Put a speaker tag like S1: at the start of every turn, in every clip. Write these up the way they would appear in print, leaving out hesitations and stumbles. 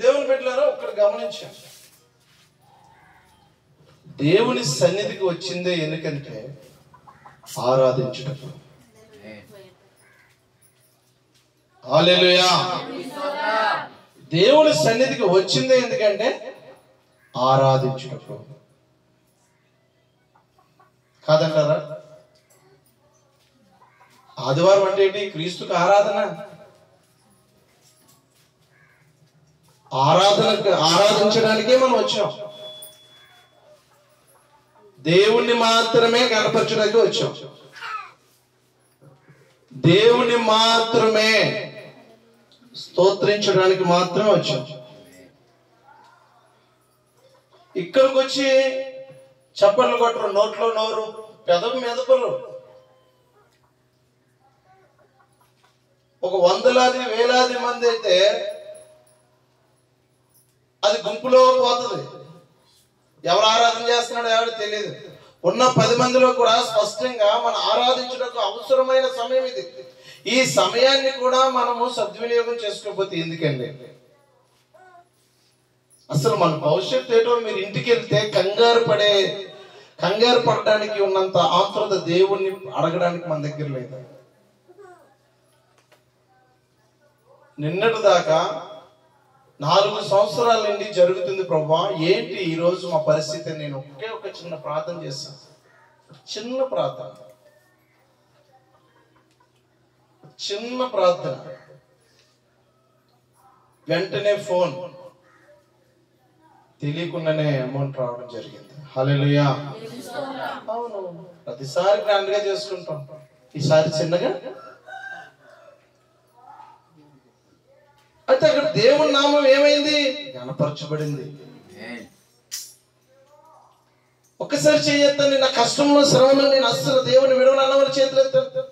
S1: దేవుని బిడ్డలారా ఒక్కటి గమనించండి. దేవుని సన్నిధికి వచ్చిందే ఎందుకంటే ఆరాధించుటకు. హల్లెలూయా. దేవుని సన్నిధికి వచ్చిందే ఎందుకంటే ఆరాధించుటకు కాదంటారా? ఆదివారం అంటే ఏంటి? క్రీస్తుకు ఆరాధన. ఆరాధించడానికే మనం వచ్చాం. దేవుణ్ణి మాత్రమే కనపరచడానికి వచ్చాం. దేవుణ్ణి మాత్రమే స్తోత్రించడానికి మాత్రమే వచ్చాం. ఇక్కడికి వచ్చి చప్పట్లు కొట్టరు, నోట్లో నోరు, పెదవి మెదపరు. ఒక వందలాది వేలాది మంది అయితే అది గుంపులో పోతుంది. ఎవరు ఆరాధన చేస్తున్నాడో ఎవరు తెలియదు. ఉన్న 10 మందిలో కూడా స్పష్టంగా మనం ఆరాధించడానికి అవసరమైన సమయం ఇది. ఈ సమయాన్ని కూడా మనము సద్వినియోగం చేసుకోకపోతే ఎందుకండి? అసలు మన భవిష్యత్తు ఏంటో మీరు ఇంటికి వెళ్తే కంగారు పడడానికి ఉన్నంత ఆత్రుత దేవుణ్ణి అడగడానికి మన దగ్గర లేదు. నిన్నటి దాకా 4 సంవత్సరాల నుండి జరుగుతుంది ప్రభువా, ఏంటి ఈరోజు మా పరిస్థితి? నేను ఒక చిన్న ప్రార్థన చేశాను. చిన్న ప్రార్థన, వెంటనే ఫోన్, తెలియకుండానే అమౌంట్ రావడం జరిగింది. హల్లెలూయా. అవును, ప్రతిసారి గ్రాండ్ గా చేసుకుంటాం, ఈసారి చిన్నగా. అయితే అక్కడ దేవుని నామం ఏమైంది? గణపరచబడింది. ఒక్కసారి చేయొద్దండి. నా కష్టంలో శ్రమలో నేను అస్సలు దేవుని విడవనన్న వాళ్ళ చేతులు ఎత్తాను.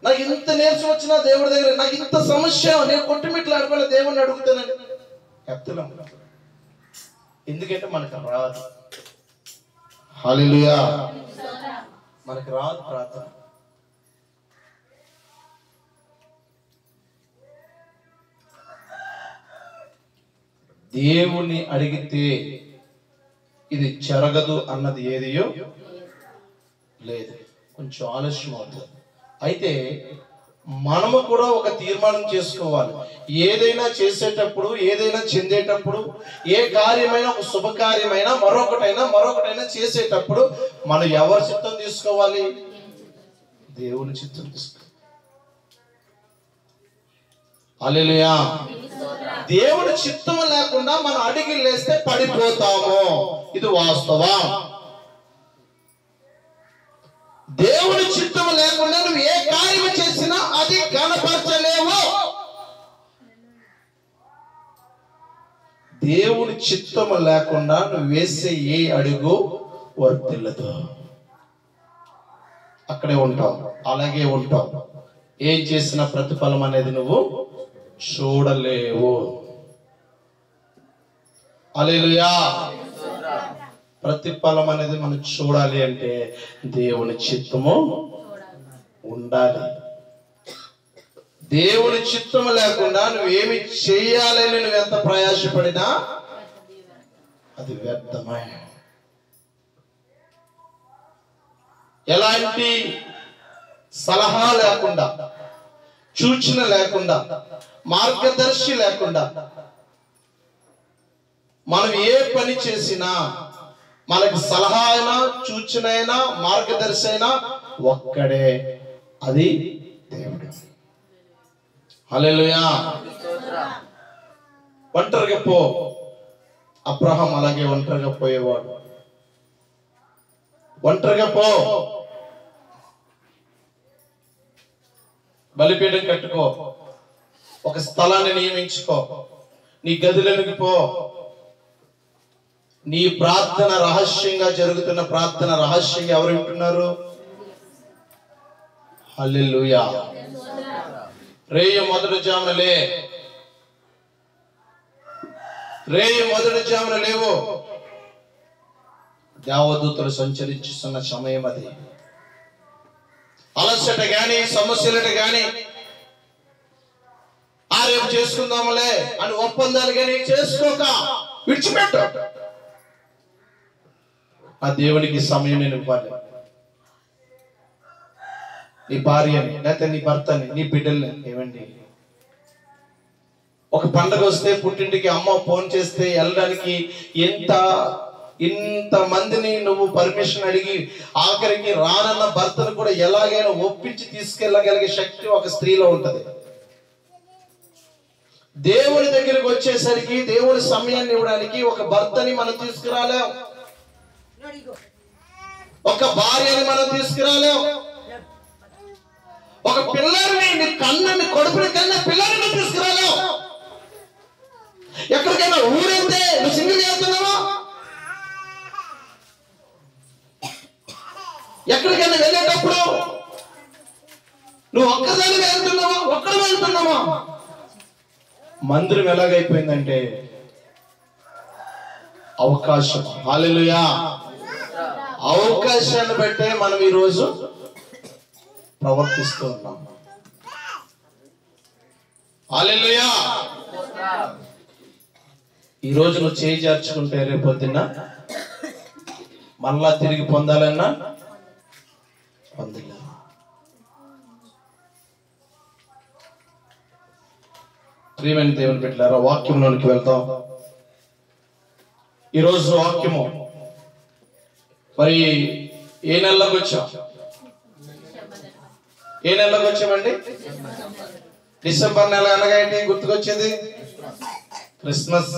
S1: నాకు ఇంత నేర్చు వచ్చినా దేవుడి దగ్గర, నాకు ఇంత సమస్య, నేను కొట్టుమిట్లు ఆడుకుని దేవుడిని అడుగుతానని ఎత్తలేం. ఎందుకంటే మనకు రాదు. హల్లెలూయా. మనకు రాదు ప్రార్థన. దేవుని అడిగితే ఇది జరగదు అన్నది ఏదియో లేదు. కొంచెం ఆలస్యం అవుతుంది. అయితే మనము కూడా ఒక తీర్మానం చేసుకోవాలి. ఏదైనా చేసేటప్పుడు, ఏదైనా చెందేటప్పుడు, ఏ కార్యమైనా, ఒక శుభకార్యమైనా, మరొకటైనా చేసేటప్పుడు మనం ఎవరి చిత్తం తీసుకోవాలి? దేవుని చిత్తం తీసుకోవాలి. హల్లెలూయా. దేవుని చిత్తం లేకుండా మనం అడిగి లేస్తే పడిపోతాము. ఇది వాస్తవం. దేవుని చిత్తం లేకుండా నువ్వు ఏ కార్యం చేసినా అది కనపరచలేవు. దేవుని చిత్తం లేకుండా నువ్వు వేసే ఏ అడుగు వర్తిల్లదు. అక్కడే ఉంటావు, అలాగే ఉంటావు. ఏం చేసిన ప్రతిఫలం అనేది నువ్వు చూడలేవు. హల్లెలూయా. ప్రతిఫలం అనేది మనం చూడాలి అంటే దేవుని చిత్తము ఉండాలి. దేవుని చిత్తము లేకుండా నువ్వేమి చేయాలని నువ్వు ఎంత ప్రయాసపడినా అది వ్యర్థమే. ఎలాంటి సలహా లేకుండా, సూచన లేకుండా, మార్గదర్శి లేకుండా మనం ఏ పని చేసినా, మనకి సలహా అయినా, సూచన అయినా, మార్గదర్శి అయినా ఒక్కడే, అది దేవుడు. హల్లెలూయా. ఒంటరిగా పో. అబ్రహాం అలాగే ఒంటరిగా పోయేవాడు. ఒంటరిగా పో. బలిపీఠం కట్టుకో, ఒక స్థలాన్ని నియమించుకో, నీ గదిలోనికి పో. నీ ప్రార్థన రహస్యంగా జరుగుతున్న ప్రార్థన రహస్యంగా ఎవరు వింటున్నారు? హల్లెలూయా. రేయ మొదటి జామున లేవు. దేవదూతలు సంచరించుతున్న సమయం అది. అలసట గాని, సమస్యలట గాని, రేపు చేసుకుందాములే అని ఒప్పందాలు కానీ చేసుకోక విడిచిపెట్టు. ఆ దేవునికి సమయం నేను ఇవ్వాలి. నీ భార్యని, లేకపోతే నీ భర్తని, నీ బిడ్డల్ని ఏమండి, ఒక పండగ వస్తే పుట్టింటికి అమ్మ ఫోన్ చేస్తే వెళ్ళడానికి ఇంత మందిని నువ్వు పర్మిషన్ అడిగి ఆఖరికి రానన్న భర్తను కూడా ఎలాగైనా ఒప్పించి తీసుకెళ్ళగలిగే శక్తి ఒక స్త్రీలో ఉంటది. దేవుని దగ్గరికి వచ్చేసరికి దేవుని సమయాన్ని ఇవ్వడానికి ఒక భర్తని మనం తీసుకురాలేం, ఒక భార్యని మనం తీసుకురాలేం, ఒక పిల్లల్ని, నీ కన్నని కొడుకుని కన్నా పిల్లల్ని తీసుకురాలేం. ఎక్కడికైనా ఊరైతే నువ్వు సింగిల్ చేస్తున్నావా? ఎక్కడికైనా వెళ్ళేటప్పుడు నువ్వు ఒక్కదాని వెళ్తున్నావా, ఒక్కడు వెళ్తున్నావా? మందిరం ఎలాగైపోయిందంటే అవకాశం. హల్లెలూయా. అవకాశాన్ని బట్టే మనం ఈరోజు ప్రవర్తిస్తూ ఉన్నాం. హల్లెలూయా. ఈరోజు నువ్వు చేయి చేర్చుకుంటే రేపొద్దున మళ్ళా తిరిగి పొందాలన్నా పొందలేవు. ప్రియమైన దేవుని బిడ్డలారా, వాక్యంలోనికి వెళ్తాం. ఈరోజు వాక్యము మరి ఏ నెలలోకి వచ్చాం? ఏ నెలలోకి వచ్చామండి? డిసెంబర్ నెల అనగా ఏంటి గుర్తుకొచ్చేది? క్రిస్మస్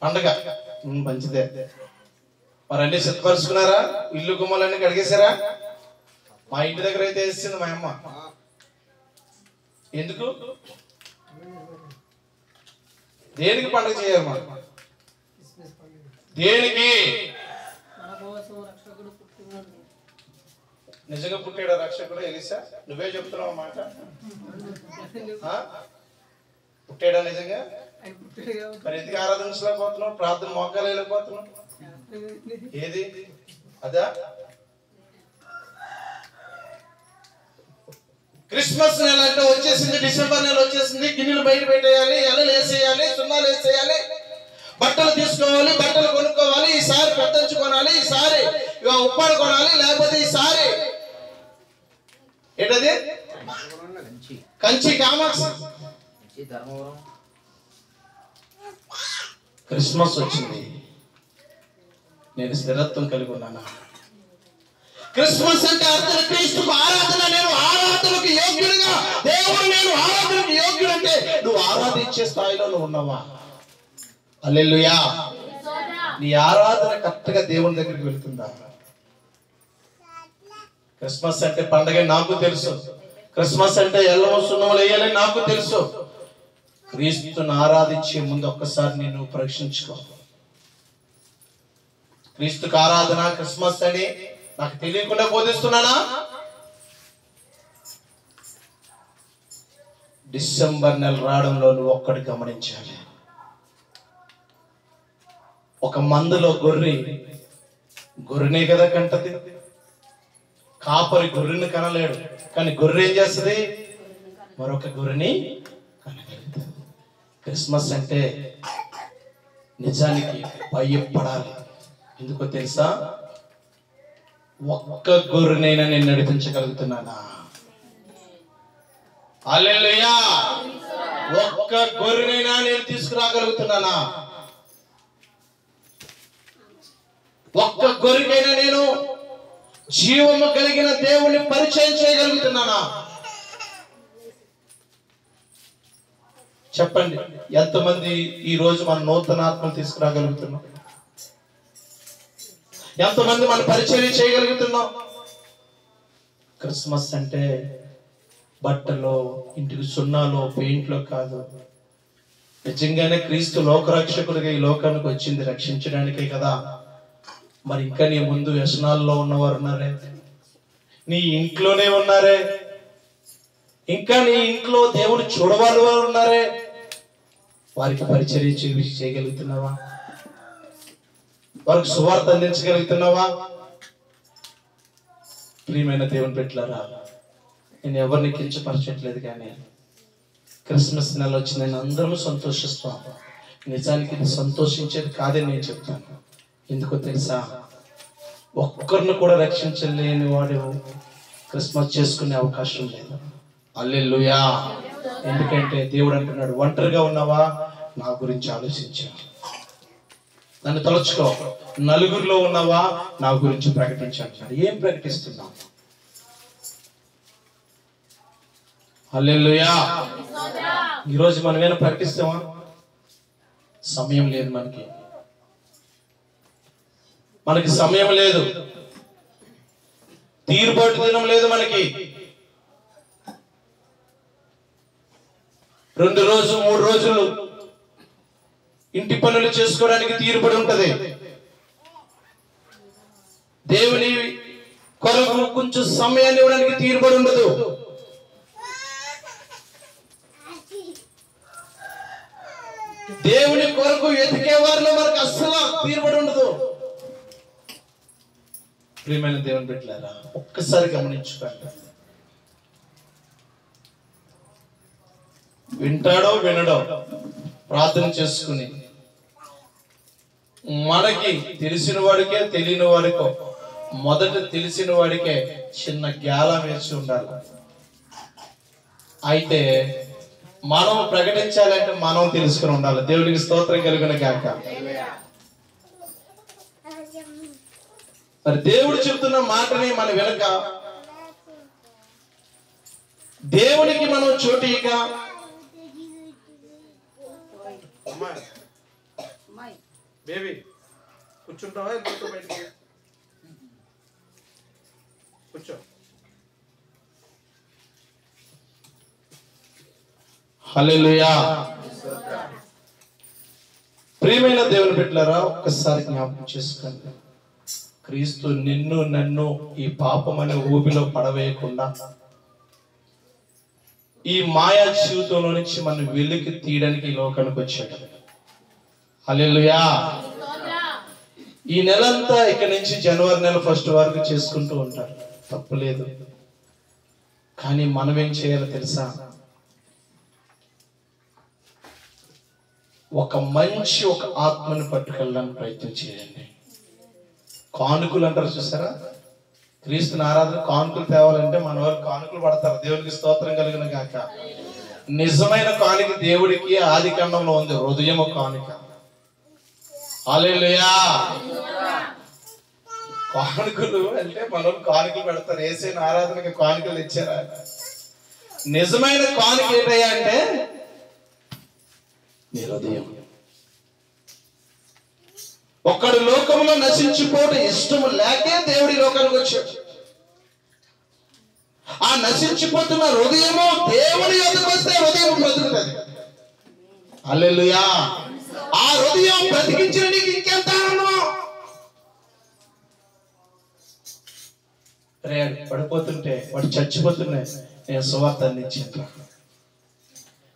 S1: పండగ. మంచిదే. మరి అన్ని సిద్ధపరుచుకున్నారా? ఇల్లు గుమ్మలన్నీ కడిగేశారా? మా ఇంటి దగ్గర అయితే వేసింది మా అమ్మ. ఎందుకు? దేనికి పండుగ చేయాలి? మా దేనికి? నిజంగా పుట్టాడా రక్షకుడు ఎలీసా? నువ్వే చెప్తున్నావు మాట. పుట్టాడా నిజంగా? మరి ఎందుకు ఆరాధించలేకపోతున్నావు? ప్రార్థన మోకాలు వెళ్ళిపోతున్నావు? ఏది అదా? క్రిస్మస్ నెల అంటే వచ్చేసింది, డిసెంబర్ నెల వచ్చేసింది. గిన్నెలు బయట పెట్టేయాలి, ఎల్లలు వేసేయాలి, సున్నాలు వేసేయాలి, బట్టలు తీసుకోవాలి, బట్టలు కొనుక్కోవాలి, ఈసారి పెద్దంచు కొనాలి, ఈసారి ఉప్పాడు కొనాలి, లేకపోతే ఈసారి ఏంటది కంచి కామాక్షి. క్రిస్మస్ వచ్చింది, నేను స్థిరత్వం కలిగి ఉన్నానా? క్రిస్మస్ అంటే అర్థం క్రీస్తుకు ఆరాధన. నేను ఆరాధనకు యోగ్యుడుగా, దేవుడు నేను ఆరాధనకు యోగ్యుడు అంటే నువ్వు ఆరాధించే స్థాయిలో నువ్వు ఉన్నావా? హల్లెలూయా. నీ ఆరాధన కరెక్ట్ గా దేవుని దగ్గరికి వెళ్తుందా? క్రిస్మస్ అంటే పండగ నాకు తెలుసు. క్రిస్మస్ అంటే ఎల్లవ సున్నములు వేయాలని నాకు తెలుసు. క్రీస్తుని ఆరాధించే ముందు ఒక్కసారి నేను పరీక్షించుకో. క్రీస్తుకు ఆరాధన క్రిస్మస్ అని నాకు తెలియకుండా బోధిస్తున్నానా? డిసెంబర్ నెల రావడంలో నువ్వు ఒక్కటి గమనించాలి. ఒక మందులో గొర్రెనే కదా కంటది. కాపరి గొర్రెని కనలేడు, కానీ గొర్రె ఏం చేస్తుంది? మరొక గొర్రెని కనగలుగుతుంది. క్రిస్మస్ అంటే నిజానికి భయపడాలి. ఎందుకో తెలుసా? ఒక్క గొర్రెనైనా నేను నడిపించగలుగుతున్నానా? హల్లెలూయా. ఒక్క గొర్రెనైనా నేను తీసుకురాగలుగుతున్నానా? ఒక్క గొర్రెకైనా నేను జీవము కలిగిన దేవుని పరిచయం చేయగలుగుతున్నానా? చెప్పండి, ఎంతమంది ఈ రోజు మన నూతన ఆత్మను తీసుకురాగలుగుతున్నాం? ఎంతమంది మన పరిచయం చేయగలుగుతున్నాం? క్రిస్మస్ అంటే బట్టలో, ఇంటికి సున్నాలో, పెయింట్లో కాదు. నిజంగానే క్రీస్తు లోకరక్షకుడిగా ఈ లోకానికి వచ్చింది రక్షించడానికే కదా. మరి ఇంకా నీ ముందు వ్యసనాల్లో ఉన్నవారు ఉన్నారే, నీ ఇంట్లోనే ఉన్నారే, ఇంకా నీ ఇంట్లో దేవుడు చూడవాళ్ళు వారు ఉన్నారే. వారికి పరిచర్య చేయగలుగుతున్నావా? వారికి సువార్త అందించగలుగుతున్నావా? ప్రియమైన దేవుని బిడ్డలారా, నేను ఎవరిని కించపరచట్లేదు, కానీ క్రిస్మస్ నెల వచ్చిందని అందరం సంతోషిస్తాం. నిజానికి ఇది సంతోషించేది కాదని నేను చెప్తాను. ఎందుకో తెలుసా? ఒక్కరిని కూడా రక్షించలేని వాడు క్రిస్మస్ చేసుకునే అవకాశం లేదు. హల్లెలూయా. ఎందుకంటే దేవుడు అంటున్నాడు, ఒంటరిగా ఉన్నావా, నా గురించి ఆలోచించా, నన్ను తలుచుకో. నలుగురిలో ఉన్నావా, నా గురించి ప్రకటించాడు. ఏం ప్రకటిస్తున్నావు? హల్లెలూయా. ఈరోజు మనం ఏమైనా ప్రకటిస్తామా? సమయం లేదు. మనకి సమయం లేదు. తీర్పాటు దినం లేదు మనకి. 2 రోజులు 3 రోజులు ఇంటి పనులు చేసుకోవడానికి తీర్పడి ఉంటది. దేవుని కొరకు కొంచెం సమయాన్ని ఇవ్వడానికి తీర్పడి ఉండదు. దేవుని కొరకు వెతికే వారిలో మనకు అస్సలు తీర్పడి ఉండదు. ప్రియమైన దేవుని బిడ్డలారా, ఒక్కసారి గమనించుకోండి. వింటాడో వినడో ప్రార్థన చేసుకుని, మనకి తెలిసిన వాడికే తెలియని వాడికో, మొదట తెలిసిన వాడికే చిన్న జ్ఞానం వేసి ఉండాలి. అయితే మనం ప్రకటించాలంటే మనం తెలుసుకుని ఉండాలి. దేవుడికి స్తోత్రం కలుగును గాక. మరి దేవుడు చెప్తున్న మాటని మన వెనక దేవునికి మనం చోటీక బేబీ కూర్చుంటావా? బయటికి కూర్చో. హల్లెలూయా. ప్రియమైన దేవుని బిడ్డలారా, ఒక్కసారి జ్ఞాపకం చేసుకోండి. క్రీస్తు నిన్ను నన్ను ఈ పాపమనే ఊబిలో పడవేయకుండా ఈ మాయా జీవితంలో నుంచి మనం వెలికి తీయడానికి ఈ లోకానికి వచ్చాడు. హల్లెలూయా. ఈ నెలంతా ఇక్కడి నుంచి జనవరి నెల 1 వరకు చేసుకుంటూ ఉంటారు, తప్పులేదు. కానీ మనం ఏం చేయాలో తెలుసా? ఒక ఆత్మని పట్టుకెళ్ళడానికి ప్రయత్నం చేయండి. కానుకలు అంటారు చూసారా? క్రీస్తుని ఆరాధన కానుకలు తేవాలంటే మన వాళ్ళు కానుకలు పడతారు. దేవునికి స్తోత్రం కలుగును గాక. నిజమైన కానుక దేవుడికి ఆది కాండంలో ఉంది, హృదయము కానుక. హల్లెలూయా. కానుకలు అంటే మన వాళ్ళు కానుకలు పెడతారు. యేసయ్యను ఆరాధనకి కానుకలు ఇచ్చారా? నిజమైన కానుక ఏంటయ్యా అంటే నీ హృదయం. ఒక్కడు లోకంలో నశించిపోవడం ఇష్టము లేకే దేవుడి లోకానికి వచ్చాడు. ఆ నశించిపోతున్న హృదయము దేవుడి యొద్దకు వస్తే హృదయం బ్రతుకుతుంది. హల్లెలూయా. ఆ హృదయం బ్రతికించిన నీకు ఇంకెంత ఆనందం. పడిపోతుంటే వాడు చచ్చిపోతున్నాయి, నేను సువార్త అందించాను.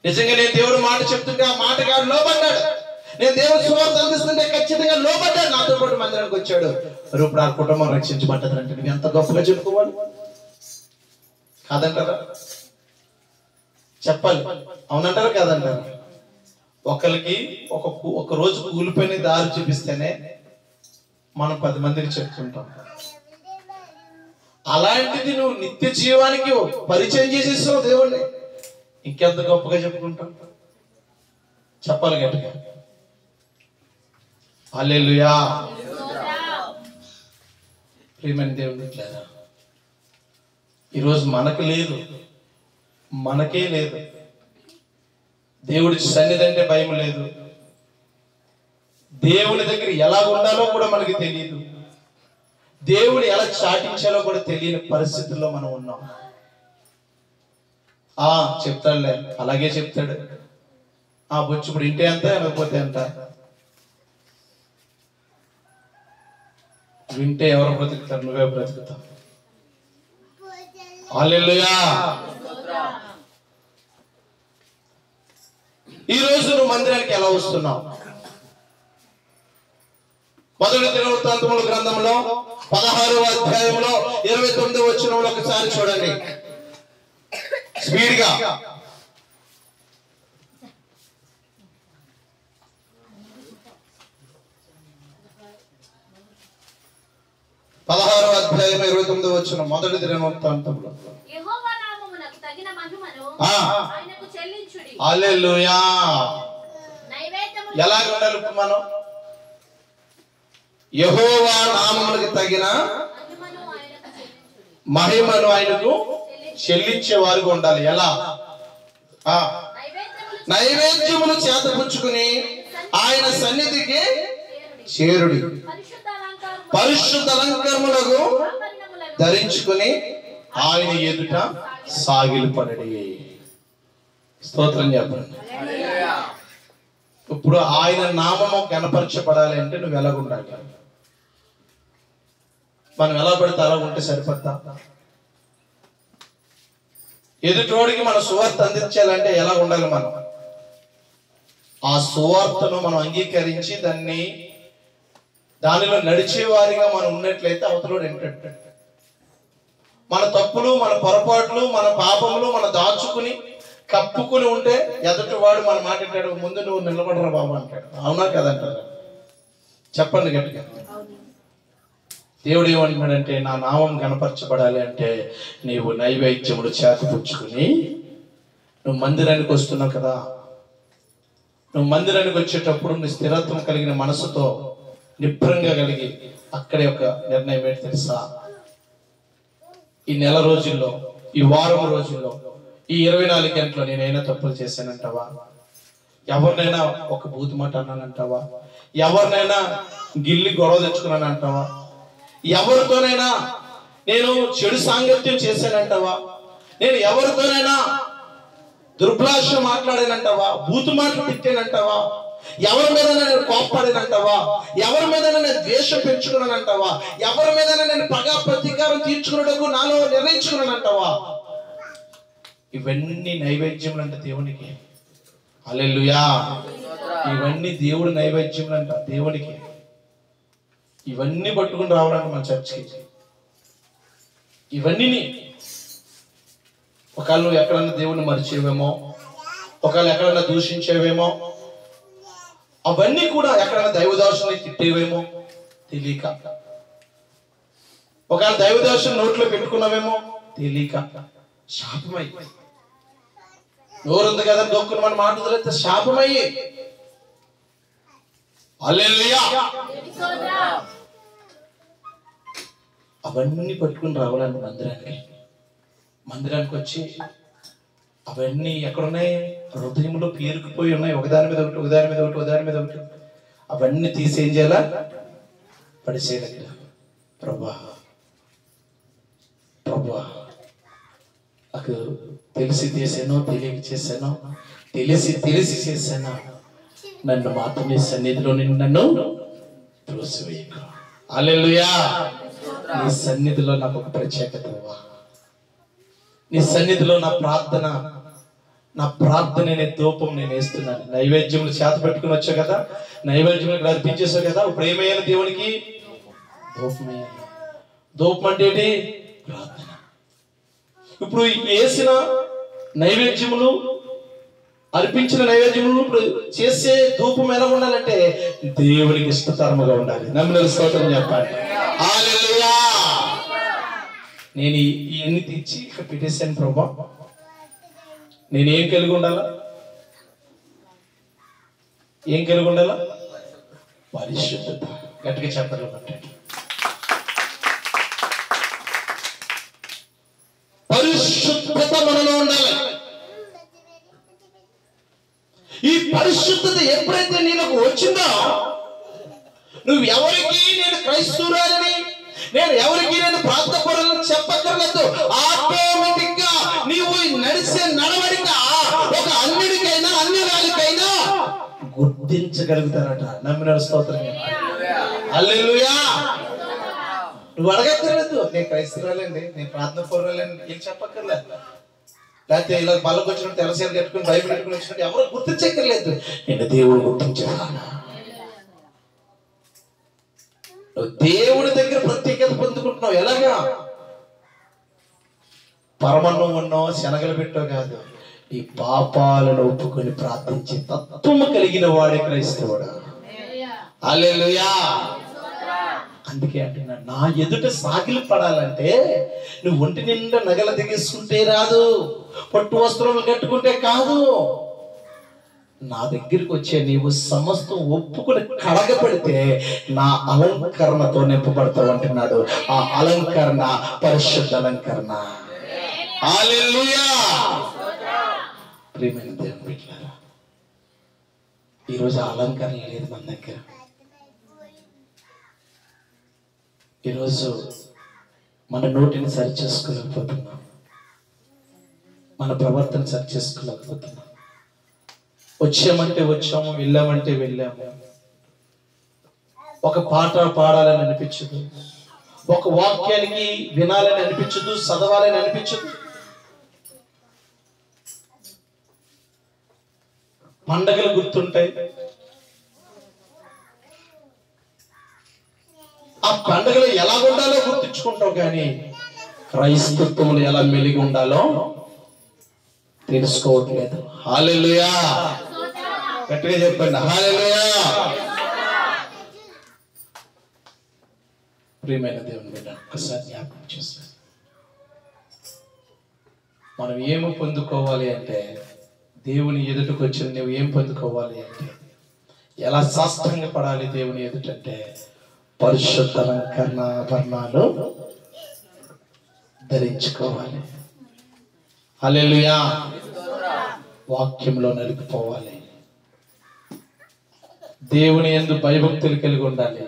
S1: నిజంగా నేను దేవుడు మాట చెప్తుంటే ఆ మాటగాడు లోబడ్డాడు. నేను దేవుడు సువార్త అందిస్తుంటే ఖచ్చితంగా లోబడ్డాడు. నాతో పాటు మందిరానికి వచ్చాడు. ఇప్పుడు ఆ కుటుంబం రక్షించబడ్డది అంటే నువ్వు ఎంత గొప్పగా చెప్పుకోవాలి. కాదంటారా? చెప్పాలి. అవునంటారా కాదంటారా? ఒకరికి ఒక రోజు కూలిపోయిన దారి చూపిస్తేనే మనం 10 మందికి చెప్తుంటాం. అలాంటిది నువ్వు నిత్య జీవానికి పరిచయం చేసేస్తావు దేవుణ్ణి, ఇంకెంత గొప్పగా చెప్పుకుంటాం. చెప్పాలి గట్టిగా. హల్లెలూయా. ప్రియమైన దేవుని లేదా, ఈరోజు మనకు లేదు, మనకే లేదు. దేవుడి సన్నిధి అంటే భయం లేదు. దేవుని దగ్గర ఎలా ఉండాలో కూడా మనకి తెలియదు. దేవుడు ఎలా చాటించాలో కూడా తెలియని పరిస్థితుల్లో మనం ఉన్నాం. చెప్తాడులే, అలాగే చెప్తాడు. బొచ్చు ఇప్పుడు ఇంటే అంత లేకపోతే అంత. వింటే ఎవరు బ్రతుకుతారు? నువ్వే బ్రతుకుతావు. హల్లెలూయా. ఈ రోజు నువ్వు మందిరానికి ఎలా వస్తున్నావు? మొదటి దినవృత్తాంతముల గ్రంథంలో 16వ అధ్యాయంలో 29వ వచనంలో ఒకసారి చూడండి స్పీడ్ గా. 16వ అధ్యాయం 29వ వచనం మొదటి దినవృత్తాంతంలో
S2: యెహోవా నామమునకు తగిన మహిమను ఆయనకు చెల్లించుడి.
S1: హల్లెలూయా.
S2: నైవేద్యములు
S1: ఎలాగ ఉండాలి ఇప్పుడు మనం? యెహోవా నామమునకు తగిన
S2: మహిమను ఆయనకు చెల్లించుడి.
S1: మహిమను ఆయనకు చెల్లించే వారుగా ఉండాలి. ఎలా? నైవేద్యములు చేతపుచ్చుకుని ఆయన సన్నిధికి చేరుడి. పరిశుద్ధ అలంకారములకు ధరించుకుని ఆయన ఎదుట సాగిలపడడి. స్తోత్రం చెప్పండి. ఇప్పుడు ఆయన నామము కనపరచబడాలి అంటే నువ్వు ఎలాగుండాలి? మనం ఎలా పడితే అలా ఉంటే సరిపోతా? ఎదుటోడికి మన సువార్త అందించాలంటే ఎలా ఉండాలి? మనం ఆ సువార్తను మనం అంగీకరించి దానిలో నడిచేవారిగా మనం ఉన్నట్లయితే అవతలోడు ఏంటంటే మన తప్పులు, మన పొరపాట్లు, మన పాపములు మన దాచుకుని కప్పుకుని ఉంటే ఎదుటి వాడు మన మాట అంటాడు, ముందు నువ్వు నిలబడరా బాబు అంటాడు. అవునా కదంటారు? చెప్పండి గట్టిగా. దేవుడు ఏమంటున్నాడంటే నా నామం కనపరచబడాలి అంటే నీవు నైవేద్యములు చేతపుచ్చుకుని నువ్వు మందిరానికి వస్తున్నావు కదా, నువ్వు మందిరానికి వచ్చేటప్పుడు నీ స్థిరత్వం కలిగిన మనసుతో నిబ్రంగా కలిగి అక్కడే ఒక నిర్ణయం ఏంటి తెలుసా? ఈ నెల రోజుల్లో, ఈ వారం రోజుల్లో, ఈ 24 గంటల్లో నేనైనా తప్పులు చేశానంటావా? ఎవరినైనా ఒక బూతు మాట అన్నానంటావా? ఎవరినైనా గిల్లి గొడవ తెచ్చుకున్నానంటావా? ఎవరితోనైనా నేను చెడు సాంగత్యం చేశానంటావా? నేను ఎవరితోనైనా దుర్భాష మాట్లాడానంటావా? బూతు మాటలు తిట్టానంటావా? ఎవరి మీద నేను కోప్పడానంటావా? ఎవరి మీద నేను ద్వేషం పెంచుకున్నానంటావా? ఎవరి మీద నేను పగా ప్రతీకారం తీర్చుకున్నట్టుకు నాలో నిర్ణయించుకున్నానంటావా? ఇవన్నీ నైవేద్యములు అంట దేవునికి. హల్లెలూయా. ఇవన్నీ దేవుడి నైవేద్యములు అంట దేవునికి. ఇవన్నీ పట్టుకుని రావాలంట మన చర్చికి. ఇవన్నీ ఒకవేళ నువ్వు ఎక్కడన్నా దేవుణ్ణి మరిచేవేమో, ఒకవేళ ఎక్కడన్నా దూషించేవేమో, అవన్నీ కూడా ఎక్కడైనా దైవదర్శనం తిట్టేవేమో తెలియక, ఒకవేళ దైవదర్శనం నోట్లో పెట్టుకున్నావేమో తెలియక, శాపమై నోరుంది కదా దొక్కుని మన మాట వదిలేస్తే శాపమయ్యి. హల్లెలూయా. అవన్నీ పట్టుకుని రావాలండి మందిరానికి వచ్చి అవన్నీ ఎక్కడున్నాయి? హృదయంలో పేరుకుపోయి ఉన్నాయి. ఒకదాని మీద ఒకటి, ఒకదాని మీద ఒకటి, ఒకదాని మీద ఒకటి. అవన్నీ తీసి ఏం చేయాలా? పడిసేయాలి. ప్రభా నాకు తెలిసి చేశాను, తెలియక చేశాను, తెలిసి చేశాను, నన్ను మాత్రం నీ సన్నిధిలో నన్ను త్రోసివేయకు. హల్లెలూయా. నీ సన్నిధిలో నాకు ఒక ప్రత్యేకత. నీ సన్నిధిలో నా ప్రార్థన అనే ధూపం నేను వేస్తున్నాను. నైవేద్యములు చేత పెట్టుకుని వచ్చావు కదా, నైవేద్యములు అర్పించేసావు కదా, ఇప్పుడు ఏమయ్యాలి? దేవునికి ధూపం వేయాలి. ధూపం అంటే ఏంటి? ప్రార్థన. ఇప్పుడు వేసిన నైవేద్యములు, అర్పించిన నైవేద్యములు ఇప్పుడు చేసే ధూపం ఎలా ఉండాలంటే దేవునికి ఇష్టకరముగా ఉండాలి. నమ్మిన స్తోత్రం చెప్పండి. హల్లెలూయా. నేను ఇవన్నీ తెచ్చి ఇక్కడ పెట్టేశాను ప్రభా, నేనేం కలిగి ఉండాలా? ఏం కలిగి ఉండాలా? పరిశుద్ధత. గట్టిగా చెప్పాలి. పరిశుద్ధత మనలో ఉండాలి. ఈ పరిశుద్ధత ఎప్పుడైతే నీకు వచ్చిందో, నువ్వు ఎవరికి నేను క్రైస్తవురాలని, నేను ఎవరికి నేను ప్రార్థపరులను చెప్పక్కర్లేదు. ఆటోమేటిక్ గా నీవు నడిచే నడవడిక ఒక అన్యుడికైనా అన్యురాలికైనా గుర్తించగలుగుతారట. నమ్మిన స్తోత్రం. హల్లెలూయా. నువ్వు అడగక్కర్లేదు, నేను క్రైస్తవురాలండి, నేను ప్రార్థపరురాలండి, ఏం చెప్పక్కర్లేదు. లేకపోతే ఇలా బళ్ళకు వచ్చినట్టు తెలసేలు కట్టుకుని బైబిల్ కట్టుకుని వచ్చినట్టు ఎవరు గుర్తించక్కర్లేదు. నేను దేవుడు గుర్తించాను. దేవుడి దగ్గర ప్రత్యేకత పొందుకుంటున్నావు. ఎలాగా? పరమన్నం ఉన్నావు, శనగలు పెట్టావు కాదు, ఈ పాపాలను ఒప్పుకొని ప్రార్థించి తత్వము కలిగిన వాడే క్రైస్తవుడు. హల్లెలూయా. అందుకే అంటున్నాడు, నా ఎదుట సాగిలి పడాలంటే నువ్వు ఒంటి నిండా నగలు దిగేసుకుంటే రాదు, పట్టు వస్త్రములు కట్టుకుంటే కాదు. నా దగ్గరికి వచ్చే నీవు సమస్తం ఒప్పుకుని కడగబడితే నా అలంకరణతో నింపబడతావు అంటున్నాడు. ఆ అలంకరణ పరిశుద్ధ అలంకరణ. హల్లెలూయా. ప్రియమైన దేవుని బిడ్డలారా, ఈరోజు అలంకరణ లేదు మన దగ్గర. ఈరోజు మన నోటిని సరి చేసుకోలేకపోతున్నాం, మన ప్రవర్తన సరి చేసుకోలేకపోతున్నాం. వచ్చామంటే వచ్చాము, వెళ్ళామంటే వెళ్ళాము. ఒక పాట పాడాలని అనిపించదు, ఒక వాక్యానికి వినాలని అనిపించదు, చదవాలని అనిపించదు. పండగలు గుర్తుంటాయి, ఆ పండుగలు ఎలా ఉండాలో గుర్తించుకుంటావు, కానీ క్రైస్తత్వంలో ఎలా మెలిగి ఉండాలో తెలుసుకోవట్లేదు. హల్లెలూయా. గట్టిగా చెప్పండి హల్లెలూయా. ప్రియమైన దేవుని బిడ్డ, ఒక్కసారి జ్ఞాపకం చేస్తాను, మనం ఏమి పొందుకోవాలి అంటే, దేవుని ఎదుటకు వచ్చిన నువ్వు ఏం పొందుకోవాలి అంటే, ఎలా సాష్టంగా పడాలి దేవుని ఎదుటంటే, పరిశుద్ధ అలంకరణ ఆభరణాలు ధరించుకోవాలి. హల్లెలూయా. వాక్యంలో నలిగిపోవాలి, దేవుని యందు భయభక్తులు కలిగి ఉండాలి.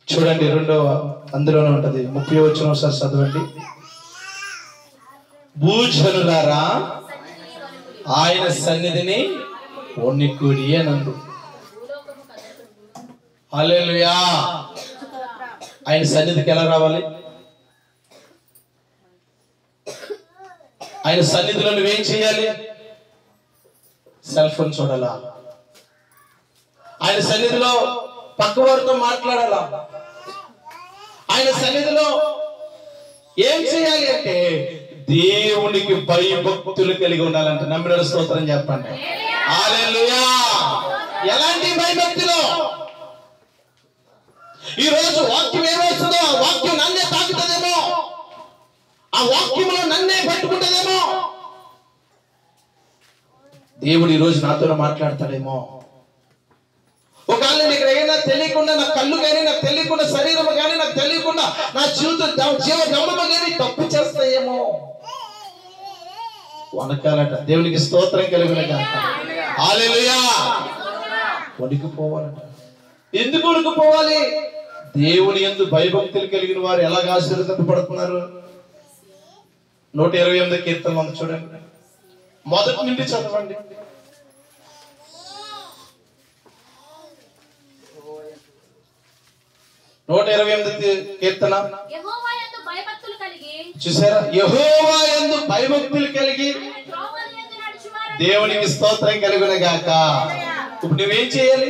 S1: చూడండి, అందులోనే ఉంటది, 30వ వచనం ఒకసారి చదవండి. భూజనులారా ఆయన సన్నిధిని వణికుడి అనందు. హల్లెలూయా. ఆయన సన్నిధికి ఎలా రావాలి? ఆయన సన్నిధిలో నువ్వేం చేయాలి? సెల్ ఫోన్ చూడాలా? ఆయన సన్నిధిలో పక్కవారితో మాట్లాడాలా? ఆయన సన్నిధిలో ఏం చేయాలి అంటే దేవునికి భయభక్తులు కలిగి ఉండాలంటే. నమ్మిన స్తోత్రం చెప్పండి. హల్లెలూయా. ఎలాంటి భయభక్తులు? ఈ రోజు వాక్యం ఏమొస్తుందో ఆ వాక్యం నన్నే తాకుతుందేమో, ఆ వాక్యంలో నన్నే పట్టుకుంటుందేమో. దేవుడు ఈ రోజు నాతో మాట్లాడతాడేమో. ఒకవేళ నీకు ఏదైనా తెలియకుండా, నా కళ్ళు కానీ నాకు తెలియకుండా, శరీరం కానీ నాకు తెలియకుండా, నా జీవ గమనము కానీ తప్పు చేస్తాయేమో. వనకాలట. దేవునికి స్తోత్రం కలిగిన గాక. హల్లెలూయా. వణికిపోవాలట. ఎందుకు వణికిపోవాలి? దేవుని యందు భయభక్తులు కలిగిన వారు ఎలాగ ఆశీర్వదింపబడుతున్నారు? 128 కీర్తనలు ఉంది చూడండి, మొదటి నుండి చదవండి. కీర్తన చూసారా? యెహోవా యందు భయభక్తులు కలిగి దేవునికి స్తోత్రం కలుగును గాక. ఇప్పుడు నువ్వేం చేయాలి?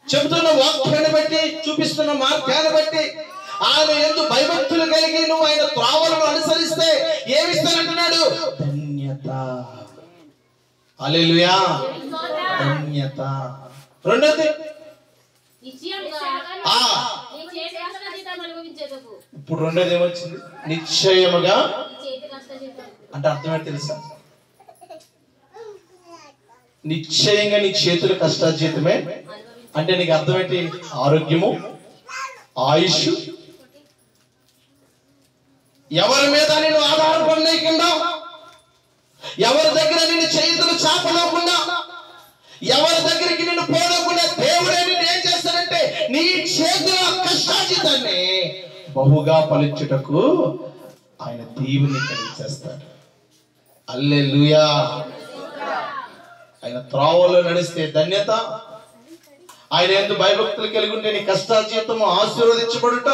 S1: చెబుతున్న వాక్యాన్ని బట్టి, చూపిస్తున్న మార్గాన్ని బట్టి ఆయన యందు భయభక్తులు కలిగి నువ్వు ఆయన త్రోవలను అనుసరిస్తే ఏమిస్తానంటున్నాడు? ధన్యత. హల్లెలూయా. ధన్యత. రెండోది, ఇప్పుడు రెండోది ఏమొచ్చింది? నిశ్చయముగా. అంటే అర్థమే తెలుసా? నిశ్చయంగా నీ చేతుల కష్టార్జితమే అంటే నీకు అర్థమేంటి? ఆరోగ్యము, ఆయుష్. ఎవరి మీద నేను ఆధారపడలేకుండా, ఎవరి దగ్గర నేను చేతులు చాపలేకుండా, ఎవరి దగ్గరికి నిన్ను పోలేకుండా దేవుడే నిన్ను ఏం చేస్తాడంటే నీ చేతుల కష్టార్జితాన్ని బహుగా ఫలించుటకు ఆయన దీవుని కలిగిస్తాడు. హల్లెలూయా. ఆయన త్రోవలో నడిస్తే ధన్యత, ఆయన యందు భయభక్తులు కలిగి ఉంటే నీ కష్టార్జితము ఆశీర్వదించబడుట.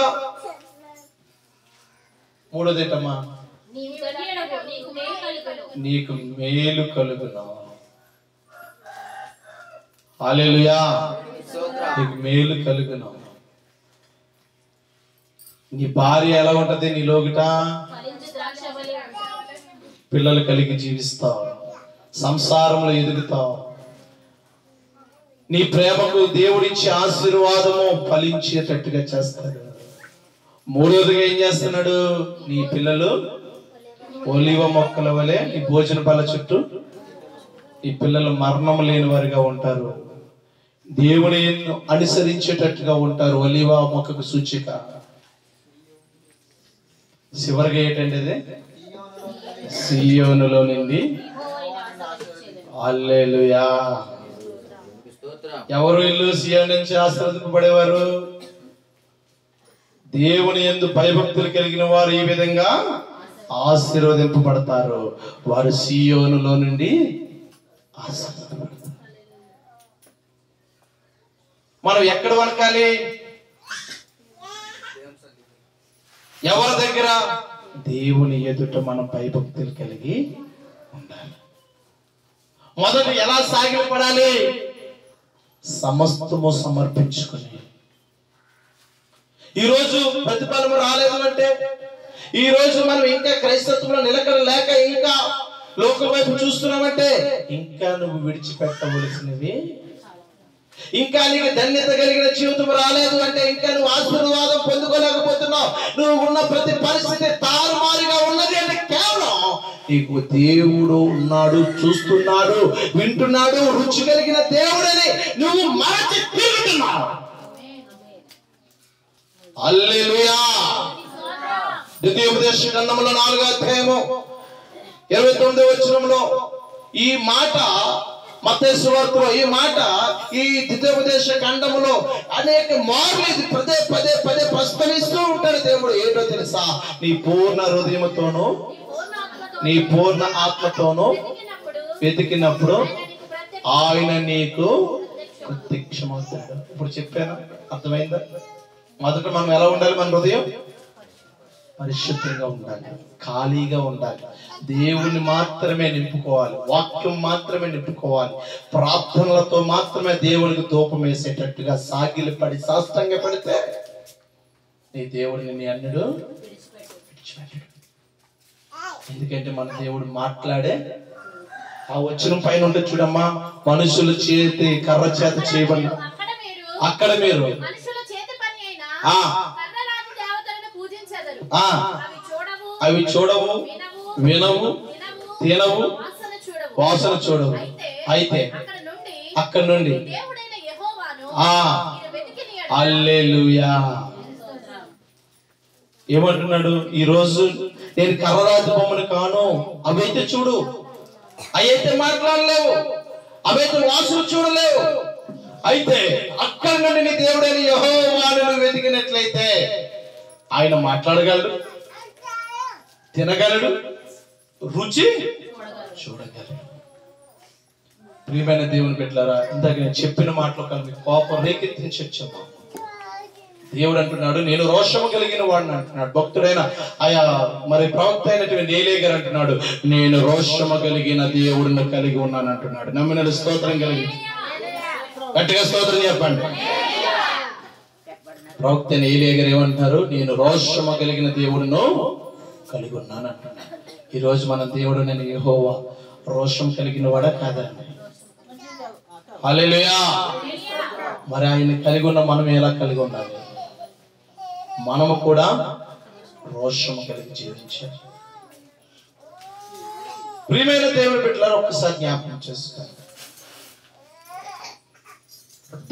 S1: మూడోదేటమ్మా, నీకు మేలు కలుగును. హల్లెలూయా. నీకు మేలు కలుగును. నీ భార్య ఎలా ఉంటది? నీ లోగిట పిల్లలు కలిగి జీవిస్తావు, సంసారంలో ఎదుగుతావు, నీ ప్రేమకు దేవుడిచ్చే ఆశీర్వాదము ఫలించేటట్టుగా చేస్తాడు. మూడోదిగా ఏం చేస్తున్నాడు? నీ పిల్లలు ఒలీవ మొక్కల వలె నీ భోజన బల్ల చుట్టూ ఈ పిల్లలు మరణం లేని వారిగా ఉంటారు, దేవుని అనుసరించేటట్టుగా ఉంటారు. ఒలీవ మొక్కకు సూచిక. చివరిగా ఏంటంటే ఇది సియోనులో నుండి హల్లెలూయా. ఎవరు ఇల్లు సియోను నుంచి ఆశీర్వదింపబడేవారు? దేవుని యందు భయభక్తులు కలిగిన వారు ఈ విధంగా ఆశీర్వదింపబడతారు. వారు సియోనులో నుండి ఆశీర్వదింపబడతారు. మనం ఎక్కడ వనకాలి? ఎవరి దగ్గర? దేవుని ఎదుట మనం భయభక్తులు కలిగి ఉండాలి. మొదట ఎలా సాగిలపడాలి? సమస్తము సమర్పించుకుని. ఈరోజు ప్రతిఫలం రాలేదు అంటే, ఈరోజు మనం ఇంకా క్రైస్తత్వంలో నిలకడ లేక ఇంకా లోకం వైపు చూస్తున్నామంటే, ఇంకా నువ్వు విడిచిపెట్టవలసినవి, ఇంకా నీకు ధన్యత కలిగిన జీవితం రాలేదు అంటే, ఇంకా నువ్వు ఆశీర్వాదం పొందుకోలేకపోతున్నావు. నువ్వు ఉన్న ప్రతి పరిస్థితి తారుమారుగా ఉన్నది అంటే కేవలం నీకు దేవుడు ఉన్నాడు, చూస్తున్నాడు, వింటున్నాడు, రుచి కలిగిన దేవుడని నువ్వు మరచి తిరుగుతున్నావు. హల్లెలూయా. ద్వితీయోపదేశ గ్రంథంలో 4వ అధ్యాయము 29వ వచనంలో ఈ మాట, మత్తయి సువార్తలో ఈ మాట, ఈ ద్వితీయోపదేశ ఖండములో అనేక మార్లు ఇది పదే పదే పదే ప్రస్తావిస్తూ ఉంటాడు దేవుడు. ఏంటో తెలుసా? నీ పూర్ణ హృదయముతోను నీ పూర్ణ ఆత్మతోను వెతికినప్పుడు ఆయన నీకు ప్రత్యక్షమవుతాడు. ఇప్పుడు చెప్పాను, అర్థమైందా? మొదట మనం ఎలా ఉండాలి? మన హృదయం పరిశుద్ధంగా ఉండాలి, ఖాళీగా ఉండాలి, దేవుని మాత్రమే నింపుకోవాలి, వాక్యం మాత్రమే నింపుకోవాలి, ప్రార్థనలతో మాత్రమే దేవునికి ధూపం వేసేటట్టుగా సాగిలి పడి సాష్టంగా పడితే నీ దేవుడిని నీ అన్నుడు విడిచిపెట్టడు. ఎందుకంటే మన దేవుడు మాట్లాడే ఆ వచనం పైన ఉంటే చూడమ్మా, మనుషుల చేతి కర్ర చేత చేయబడి అక్కడ మీరు అవి చూడవు, వినవు, తినవు, వాసన చూడవు. అయితే అక్కడ నుండి హల్లెలూయా. ఏమంటున్నాడు? ఈ రోజు నేను కర్రరాజు బొమ్మను కాను. అవైతే చూడు, అవైతే మాట్లాడలేవు, అవైతే వాసన చూడలేవు. అయితే అక్కడ నుండి నీ దేవుడైన యెహోవాను నువ్వు వెతికినట్లయితే ఆయన మాట్లాడగలడు, తినగలడు, రుచి చూడగలడు. ప్రియమైన దేవుని బిడ్డలారా, ఇందాక నేను చెప్పిన మాటలు కలిపి కోపం రేకెత్తించి వచ్చాము. దేవుడు అంటున్నాడు, నేను రోషము కలిగిన వాడిని అంటున్నాడు. భక్తుడైన ఆయా మరి ప్రవక్త అయినటువంటి ఏలీ గారు అంటున్నాడు, నేను రోషము కలిగిన దేవుడిని కలిగి ఉన్నాను అంటున్నాడు. నమ్మిన స్తోత్రం కలిగి గట్టిగా స్తోత్రం చెప్పండి. ప్రవక్త అయిన ఏలీ గారు ఏమంటున్నారు? నేను రోషము కలిగిన దేవుడును కలిగి ఉన్నాను అంటున్నాడు. ఈరోజు మన దేవుడు నేను యెహోవా రోషం కలిగిన వాడా కాదండి? హల్లెలూయా. మరి ఆయన కలిగి ఉన్న మనం ఎలా కలిగి ఉండాలి? మనము కూడా రోషము కలిగి జీవించాలి. ప్రియమైన దేవుని బిడ్డలారా, ఒక్కసారి జ్ఞాపకం చేసుకోండి.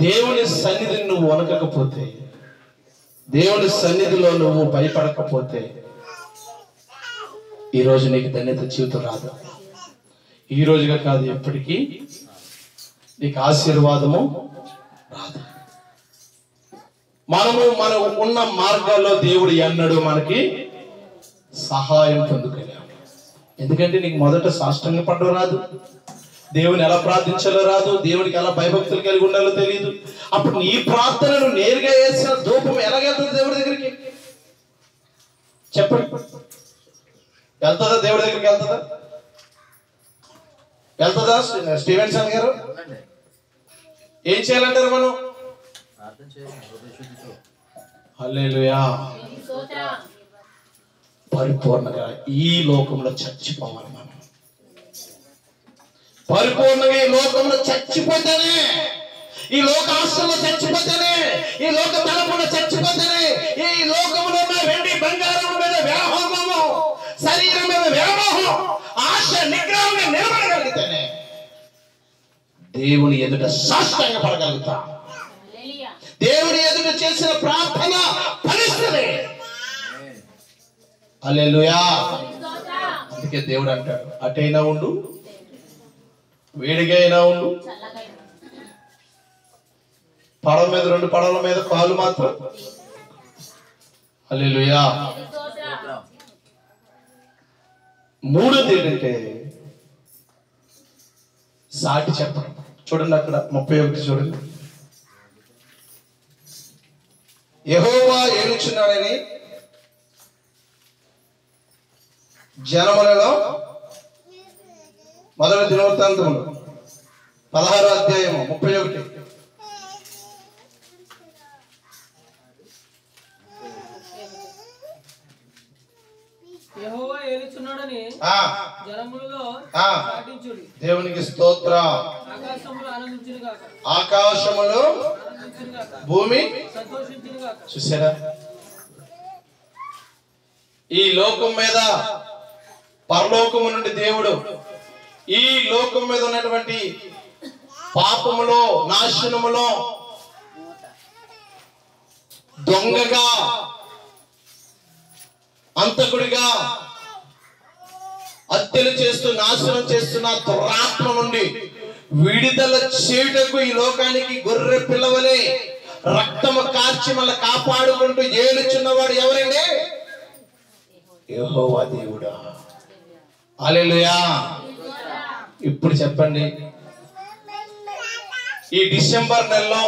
S1: దేవుని సన్నిధిని నువ్వు వణకకపోతే, దేవుని సన్నిధిలో నువ్వు భయపడకపోతే ఈరోజు నీకు ధన్యత జీవితం రాదు. ఈ రోజుగా కాదు, ఎప్పటికీ నీకు ఆశీర్వాదము రాదు. మనం ఉన్న మార్గాల్లో దేవుడు ఎన్నడూ మనకి సహాయం పొందుకోలేము. ఎందుకంటే నీకు మొదట సాష్టంగా పడడం రాదు, దేవుని ఎలా ప్రార్థించాలో రాదు, దేవునికి ఎలా భయభక్తులు కలిగి ఉండాలో తెలియదు. అప్పుడు నీ ప్రార్థనను నేరుగా వేసిన ధూపం ఎలాగెళ్తుంది దేవుడి దగ్గరికి? చెప్పండి, వెళ్తుందా? దేవుడి దగ్గరికి వెళ్తుందా? వెళ్తుందా? స్టీవెన్సన్ గారు ఏం చేయాలంటారు మనం? హల్లెలూయా. పరిపూర్ణంగా ఈ లోకంలో చచ్చిపోవాలి. మనం పరిపూర్ణంగా ఈ లోకంలో చచ్చిపోతేనే ఈ లోక ఆశలో చచ్చిపోతేనే, ఈ లోక తలపులో చచ్చిపోతేనే, ఈ లోకములో ఉన్న వెండి బంగారం మీద వ్యామోహము, శరీరం మీద వ్యామోహం, ఆశ నిగ్రహంగా నిలబడగలిగితేనే దేవుని ఎదుట సాష్టాంగపడగలుగుతా. దేవుని ఎదుట చేసిన ప్రార్థన ఫలిస్తుంది. హల్లెలూయా. అందుకే దేవుడు అంటాడు, అటైనా ఉండు, వేడిగా అయినా ఉండు, పడవ మీద 2 పడవల మీద కాలు మాత్రం. హల్లెలూయా. మూడోది ఏంటంటే సాటి చెప్పడం. చూడండి అక్కడ 31 చూడండి. యెహోవా ఏలుచున్నాడని జనములలో, మొదటి దినవృత్తాంతములు 16వ అధ్యాయము 31.
S3: యెహోవా ఏలుచున్నాడని జనములలో చాటించుడి.
S1: దేవునికి స్తోత్రం.
S3: ఆకాశములు ఆనందించును గాక,
S1: ఆకాశములు
S3: ఆనందించును గాక,
S1: భూమి
S3: సంతోషించును గాక.
S1: చూసారా, ఈ లోకం మీద పరలోకము నుండి దేవుడు ఈ లోకం మీద ఉన్నటువంటి పాపములో, నాశనములో దొంగగా, అంతకుడిగా, హత్యలు చేస్తూ నాశనం చేస్తున్న దురాత్మ నుండి విడుదల చేయుటకు ఈ లోకానికి గొర్రె పిల్లవలే రక్తము కార్చి మళ్ళీ కాపాడుకుంటూ ఏలుచున్నవాడు ఎవరండి? యెహోవా దేవుడా. హల్లెలూయా. ఇప్పుడు చెప్పండి, ఈ డిసెంబర్ నెలలో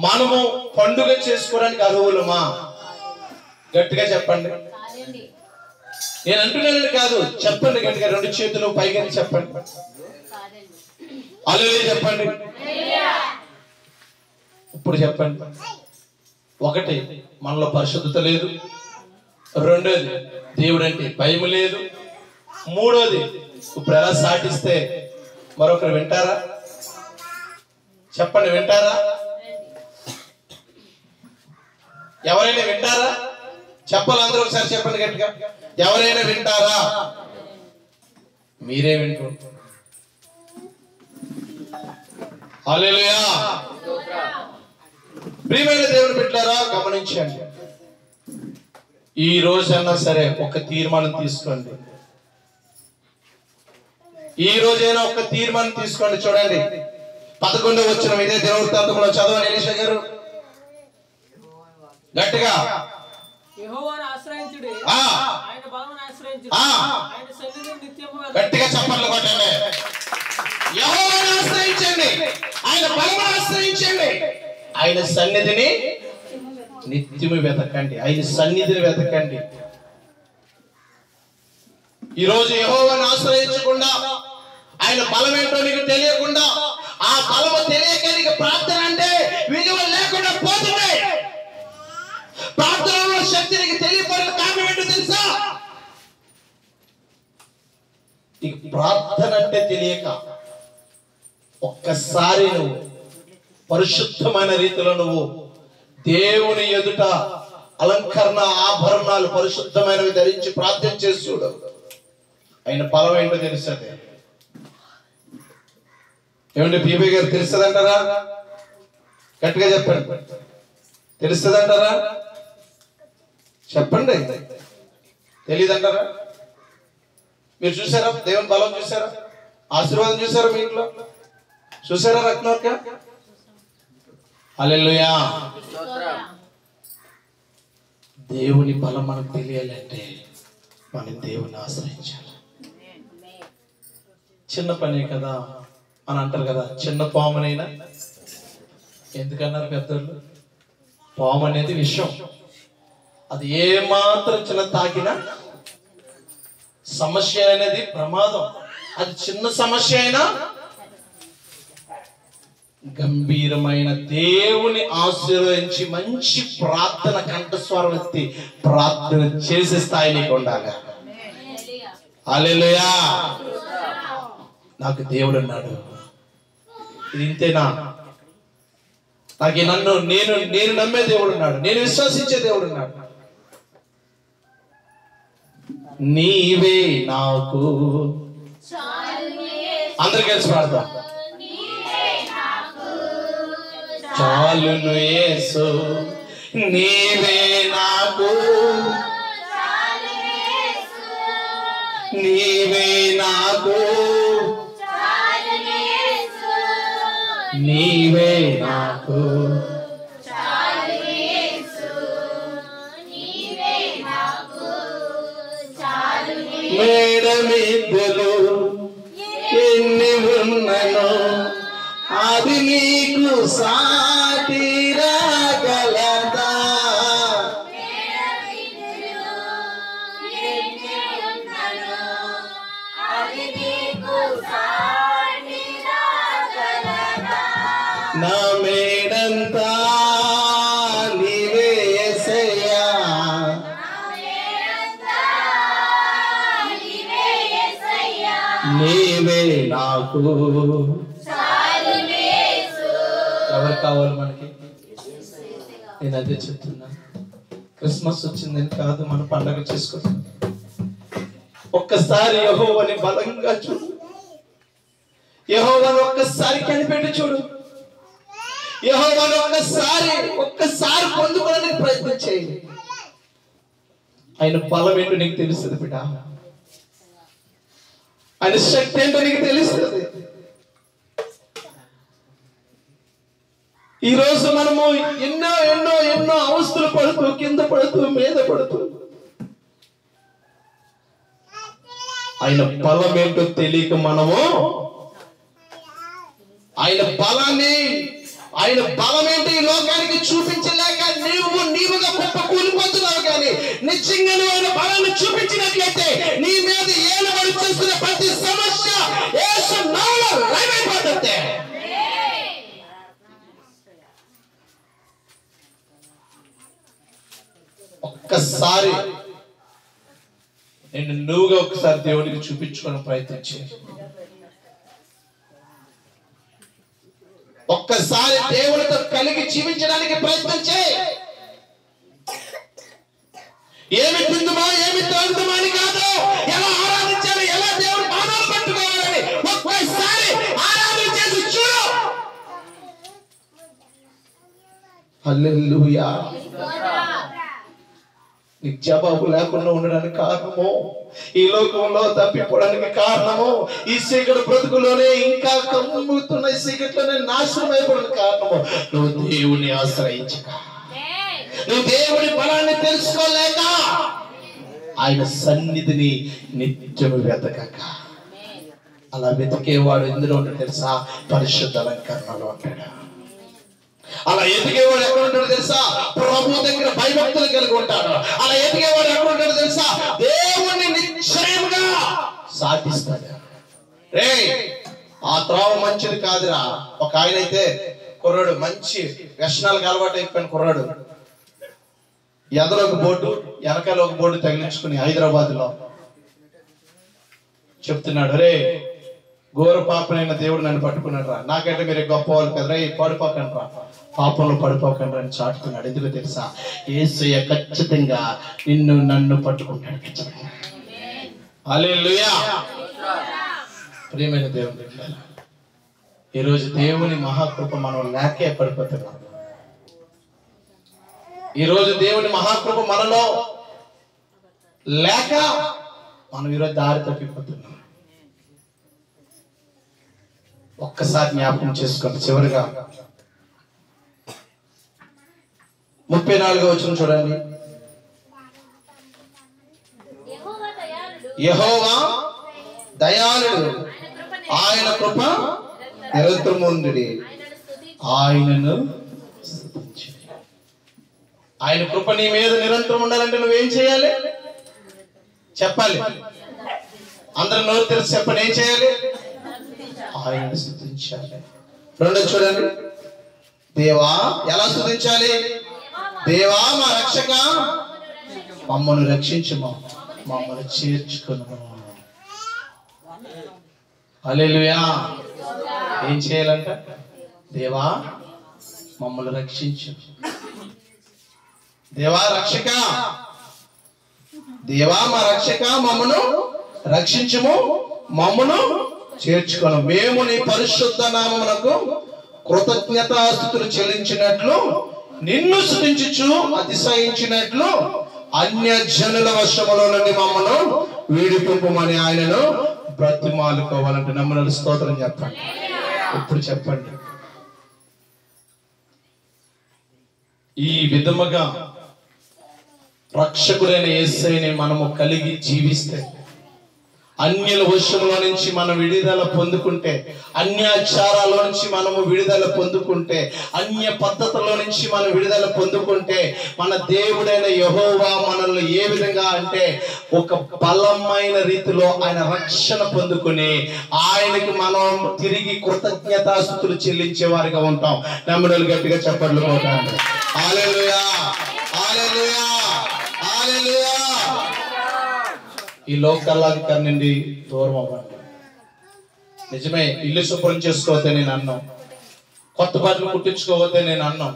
S1: మనము పండుగ చేసుకోవడానికి అర్హులమా? గట్టిగా చెప్పండి. నేను అంటున్నాను కాదు, చెప్పండి గట్టిగా, 2 చేతులు పైగా చెప్పండి. హల్లెలూయా చెప్పండి. ఇప్పుడు చెప్పండి. 1, మనలో పరిశుద్ధత లేదు. 2, దేవుడు అంటే భయం లేదు. 3, ఇప్పుడు ఎలా సాటిస్తే మరొకరు వింటారా? చెప్పండి, వింటారా? ఎవరైనా వింటారా? చెప్పాలి, అందరూ ఒకసారి చెప్పండి గట్టిగా. ఎవరైనా వింటారా? మీరే వింటారు. హల్లెలూయా. ప్రియమైన దేవుని బిడ్డలారా, గమనించండి. ఈ రోజైనా సరే ఒక తీర్మానం తీసుకోండి. ఈ రోజైనా ఒక తీర్మానం తీసుకోండి. చూడండి 11వ వచనం, ఇదే దినవృత్తాంతంలో చదవండి ఎలీషా గారు గట్టిగా.
S3: యెహోవాను ఆశ్రయించుడి,
S1: ఆ
S3: ఆయన బలమును ఆశ్రయించుడి,
S1: ఆ
S3: ఆయన సన్నిధిని నిత్యము
S1: గట్టిగా చప్పట్లు కొట్టండి. యెహోవాను ఆశ్రయించండి, ఆయన బలమును ఆశ్రయించండి, ఆయన సన్నిధిని నిత్యము వెతకండి, ఆయన సన్నిధిని వెతకండి. ఈరోజు యెహోవాను ఆశ్రయించకుండా, ఆయన బలం ఏంటో నీకు తెలియకుండా, ఆ బలము తెలియక నీకు ప్రార్థన అంటే విలువ లేకుండా పోతుంది. ప్రార్థనలో శక్తి నీకు తెలియకపోయిన కారణం ఏంటో తెలుసా? నీకు ప్రార్థన అంటే తెలియక ఒక్కసారి నువ్వు పరిశుద్ధమైన రీతిలో నువ్వు దేవుని ఎదుట అలంకరణ ఆభరణాలు పరిశుద్ధమైనవి ధరించి ప్రార్థన చేసి చూడు, ఆయన బలం ఏంటో తెలుస్తుంది. ఏమంటే బీబీ గారు తెలుస్తుందంటారా? గట్టిగా చెప్పండి, తెలుస్తుందంటారా? చెప్పండి. తెలియదంటారా? మీరు చూసారా దేవుని బలం? చూసారా ఆశీర్వాదం? చూసారా మీ ఇంట్లో? చూసారా రత్నక్క? హల్లెలూయా. దేవుని బలం మనకు తెలియాలంటే మనం దేవుని ఆశ్రయించాలి. చిన్న పనే కదా అని అంటారు కదా, చిన్న పామునైనా ఎందుకన్నారు పెద్దలు? పాము అనేది విషం, అది ఏ మాత్రం చిన్న తాకినా సమస్య అనేది ప్రమాదం. అది చిన్న సమస్య అయినా గంభీరమైన దేవుని ఆశీర్వదించి మంచి ప్రార్థన కంఠస్వరం ఎత్తి ప్రార్థన చేసే స్థాయి నీకు ఉండాలి. హల్లెలూయా. నాకు దేవుడు అన్నాడు, ఇది ఇంతేనా? నాకు నేను నమ్మే దేవుడు ఉన్నాడు, నేను విశ్వసించే దేవుడు ఉన్నాడు. నీవే నాకు, అందరు కలిసి పాడతాం. చాలును యేసు నీవే నాకు, నీవే నాకు, నీవే నాకు, మేడమిద్దలు ఎన్ని ఉన్నను అది నీకు సాటి రాగలదా? నా మేడంతా నీవే యేసయ్యా, నీవే నాకు. ఎవరు కావాలి మనకి? నేను అదే చెప్తున్నా. క్రిస్మస్ వచ్చిందని కాదు మన పండగ చేసుకుంటాం. ఒక్కసారి యెహోవాని బలంగా చూడు, యెహోవాని ఒక్కసారి కనిపెట్టి చూడు, యెహోవాని ఒక్కసారి పొందుకోవడానికి ప్రయత్నం చేయండి. ఆయన బలం ఏంటో నీకు తెలుస్తుంది బిడ్డ, ఆయన శక్తి ఏంటో నీకు తెలుస్తుంది. ఈ రోజు మనము ఎన్నో ఎన్నో ఎన్నో అవస్థలు పడుతూ, కింద పడుతూ, మీద పడుతూ, ఆయన బలం ఏంటో తెలియక మనము ఆయన బలం ఏంటో ఈ లోకానికి చూపించలేక నీవుగా గొప్ప కూలిపోతున్నావు. కానీ నిజంగా నువ్వు ఆయన బలాన్ని చూపించినట్లయితే నీ మీద ఏలుబడి చేస్తున్న ప్రతి సమస్య యేసు నామములో లయమైపోతుంది. ఒక్కసారి నేను నువ్వుగా ఒకసారి దేవునికి చూపించుకోవడం ప్రయత్నించే, ఒక్కసారి దేవునితో కలిగి జీవించడానికి ప్రయత్నం చేయి. ఏమి తిందుమా, ఏమి తాగుదామా అని కాదు, ఎలా ఆరాధించాలి, ఎలా దేవుని పాదాలు పట్టుకోవాలని ఒక్కసారి ఆరాధన చేసి చూడు. హల్లెలూయా. నీకు జవాబు లేకుండా ఉండడానికి కారణము, ఈ లోకంలో తప్పిపోవడానికి కారణము, ఈ చీకటి బ్రతుకులోనే ఇంకా కమ్ముతున్న ఈ చీకటిలోనే నాశనం అయిపోవడానికి కారణము నువ్వు దేవుని ఆశ్రయించక, నువ్వు దేవుని బలాన్ని తెలుసుకోలేక, ఆయన సన్నిధిని నిత్యము వెతకక. అలా వెతికేవాడు ఎందులో ఉంటాడు తెలుసా? పరిశుద్ధ అలంకరణలో ఉంటాడు. అలా ఎదిగేవాడు ఎక్కడ ఉంటాడు తెలుసా? ప్రభు దగ్గర భయభక్తులు కలిగి ఉంటాడు. అలా ఎదిగేవాడు ఎక్కడ ఉంటాడు తెలుసా? దేవుణ్ణి నిశ్చయంగా సాధిస్తాడు. రే ఆ త్రోవ మంచిది కాదురా. ఒక ఆయన అయితే కుర్రాడు, మంచి వ్యసనాలకు అలవాటు అయిపోయిన కుర్రాడు, ఎదలో ఒక బోర్డు వెనకాల ఒక బోర్డు తగిలించుకుని హైదరాబాద్ లో చెప్తున్నాడు, రే ఘోర పాపనైన దేవుడు నన్ను పట్టుకున్నాడు రా, నాకంటే మీరు గొప్ప వాళ్ళు కదరా, పడిపోకండి రా, పాపంలో పడిపోకండి అని చాటుతున్నాడు. ఎందుకు తెలుసా? యేసయ్య ఖచ్చితంగా నిన్ను నన్ను పట్టుకుంటాడు ఖచ్చితంగా. హల్లెలూయా. ప్రియమైన దేవుని బిడ్డలారా, ఈరోజు దేవుని మహాకృప మనం లేకే పడిపోతున్నాం. ఈరోజు దేవుని మహాకృప మనలో లేక మనం ఈరోజు దారి తప్పిపోతున్నాం. ఒక్కసారి జ్ఞాపకం చేసుకోండి. చివరిగా 34వ వచనం చూడండి. యెహోవా దయాళుడు, ఆయన కృప నిరంతరము ఉండుడి, ఆయనను స్తుతించుడి. ఆయన కృప నీ మీద నిరంతరం ఉండాలంటే నువ్వేం చేయాలి చెప్పాలి? అందరూ నోరు తెలిసి చెప్పండి, ఏం చేయాలి? ఆయనను స్తుతించాలి. రెండోది చూడండి, దేవా ఎలా స్తుతించాలి? దేవా మా రక్షక, మమ్మల్ని రక్షించుము, మమ్మల్ని చేర్చుకును. హల్లెలూయా. ఏం చేయాలంట? దేవా మమ్మల్ని రక్షించు. దేవా రక్షక, దేవా మా రక్షక మమ్మను రక్షించుము, మమ్మను చేర్చుకొను. మేము నీ పరిశుద్ధ నామమునకు కృతజ్ఞతాస్తుతులు చెల్లించినట్లు, నిన్ను స్తుతించుచు అతిశయించినట్లు అన్యజనుల వశములో నుండి మమ్మను వీడిపింపమని ఆయనను బ్రతిమాలుకోవాలంటే నమ్మను స్తోత్రం చెప్పండి. ఇప్పుడు చెప్పండి, ఈ విధముగా రక్షకుడైన యేసయ్యని మనము కలిగి జీవిస్తే, అన్యుల వశములో నుంచి మనం విడుదల పొందుకుంటే, అన్యాచారాల నుంచి మనము విడుదల పొందుకుంటే, అన్య పద్ధతుల నుంచి మనం విడుదల పొందుకుంటే, మన దేవుడైన యెహోవా మనల్ని ఏ విధంగా అంటే ఒక బలమైన రీతిలో ఆయన రక్షణ పొందుకుని ఆయనకి మనం తిరిగి కృతజ్ఞతాస్తుతులు చెల్లించే వారిగా ఉంటాం. నమ్ముడలు గట్టిగా చప్పట్లు కొట్టండి. హల్లెలూయా, హల్లెలూయా, హల్లెలూయా. ఈ లోకాధికారి నుండి దూరం అవ్వండి. నిజమే, ఇల్లు శుభ్రం చేసుకోవద్దే నేను అన్నాం, కొత్త బట్టలు కుట్టించుకోవద్దే నేను అన్నాం,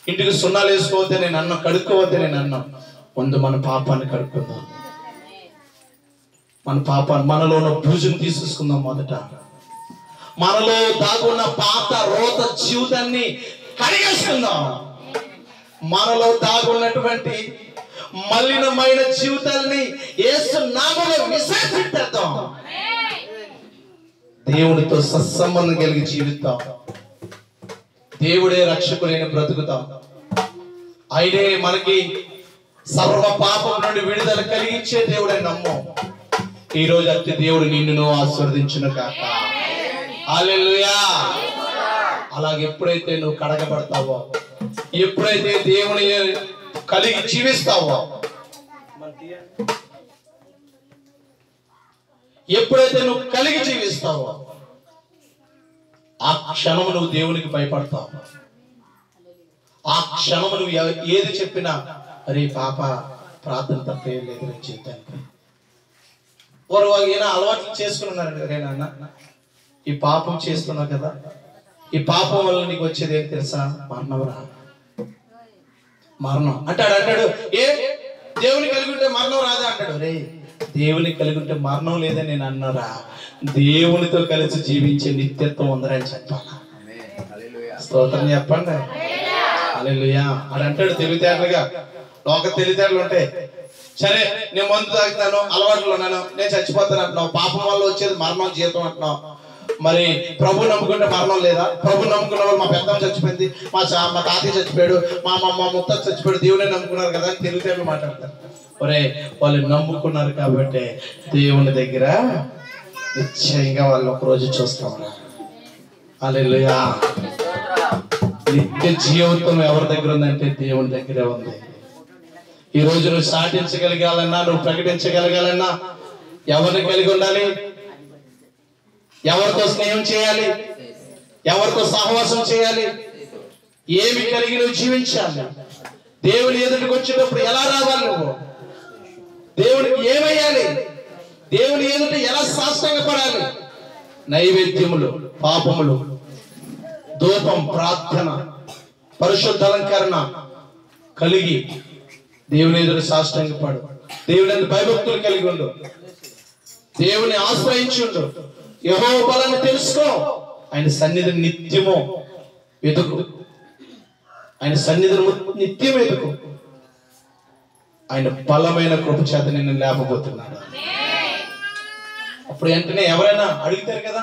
S1: ఇంటికి సున్నాలు వేసుకోవద్దే నేను అన్నాం, కడుక్కోవద్దే నేను అన్నాం. ముందు మన పాపాన్ని కడుక్కుందాం, మన పాపాన్ని, మనలో ఉన్న బూజును తీసేసుకుందాం. మొదట మనలో దాగున్న పాత రోత జీవితాన్ని కడిగేసుకుందాం. మనలో దాగున్నటువంటి మలినమైన జీవితాన్ని యేసు నామములో విసర్జించేద్దాం. దేవుడితో సత్సంబంధం కలిగి జీవిద్దాం. దేవుడే రక్షకుడైన బ్రతుకుతాం. ఆయనే మనకి సర్వ పాపం నుండి విడుదల కలిగించే దేవుడే నమ్మం. ఈ రోజు అట్టి దేవుడు నిన్ను ఆశీర్వదించును కాక. హల్లెలూయా. అలాగే ఎప్పుడైతే నువ్వు కడగబడతావో, ఎప్పుడైతే దేవుని కలిగి జీవిస్తావో, ఎప్పుడైతే నువ్వు కలిగి జీవిస్తావో, ఆ క్షణము నువ్వు దేవునికి భయపడతావు. ఆ క్షణము నువ్వు ఏది చెప్పినా, అరే పాప ప్రార్థన తప్పే లేదు నేను జీవితానికి. వారు ఏమైనా అలవాట్లు చేసుకున్నారండి. అరే నాన్న, ఈ పాపం చేస్తున్నావు కదా, ఈ పాపం వల్ల నీకు వచ్చేది ఏం తెలుసా? మరణం రా. మరణం అంటాడు. ఏ దేవుని కలిగి ఉంటే మరణం రాదా అంటాడు. రే దేవుని కలిగి ఉంటే మరణం లేదని నేను అన్నారా? దేవునితో కలిసి జీవించే నిత్యత్వం ఉందని చెప్పాలా? స్తోత్రం చెప్పండి. హల్లెలూయా. అని అంటాడు తెలివితేటలుగా. లోక తెలివితేటలు ఉంటాయి. సరే నేను మందు తాగుతాను, అలవాట్లు ఉన్నాను, నేను చచ్చిపోతాను అంటున్నావు. పాపం వల్ల వచ్చేది మరణం, జీవితం అంటున్నావు. మరి ప్రభు నమ్ముకుంటే మరణం లేదా? ప్రభు నమ్ముకున్న వాళ్ళు, మా పెద్దమ్మ చచ్చిపోయింది, మా తాతయ్య చచ్చిపోయాడు, మా ముత్త చచ్చిపోయాడు, దేవుడే నమ్ముకున్నారు కదా అని తెలివితేటలు మాట్లాడతారు. ఒరే, వాళ్ళు నమ్ముకున్నారు కాబట్టి దేవుని దగ్గర నిశ్చయంగా వాళ్ళు ఒకరోజు చూస్తామరా. హల్లెలూయా. నిత్య జీవితం ఎవరి దగ్గర ఉందంటే దేవుని దగ్గరే ఉంది. ఈ రోజు నువ్వు సాధించగలగాలన్నా, నువ్వు ప్రకటించగలగాలన్నా ఎవరిని కలిగి ఉండాలి? ఎవరితో స్నేహం చేయాలి? ఎవరితో సహవాసం చేయాలి? ఏమి కలిగి నువ్వు జీవించాలి? దేవుని ఎదుటికి వచ్చేటప్పుడు ఎలా రావాలి? నువ్వు దేవునికి ఏమయ్యాలి? దేవుని ఎదుట ఎలా సాష్టాంగపడాలి? నైవేద్యములు, పాపములు, ధూపం, ప్రార్థన, పరిశుద్ధ అలంకరణ కలిగి దేవుని ఎదుట సాష్టాంగపడు. దేవుని భయభక్తులు కలిగి ఉండు. దేవుని ఆశ్రయించుండు. యెహోవా బలాన్ని తెలుసుకో. ఆయన సన్నిధిని నిత్యము వెతుకు. ఆయన సన్నిధిని నిత్యం వెతుకు. ఆయన బలమైన కృప చేత నిన్ను లేపబోతున్నాడు. అప్పుడు వెంటనే ఎవరైనా అడుగుతారు కదా,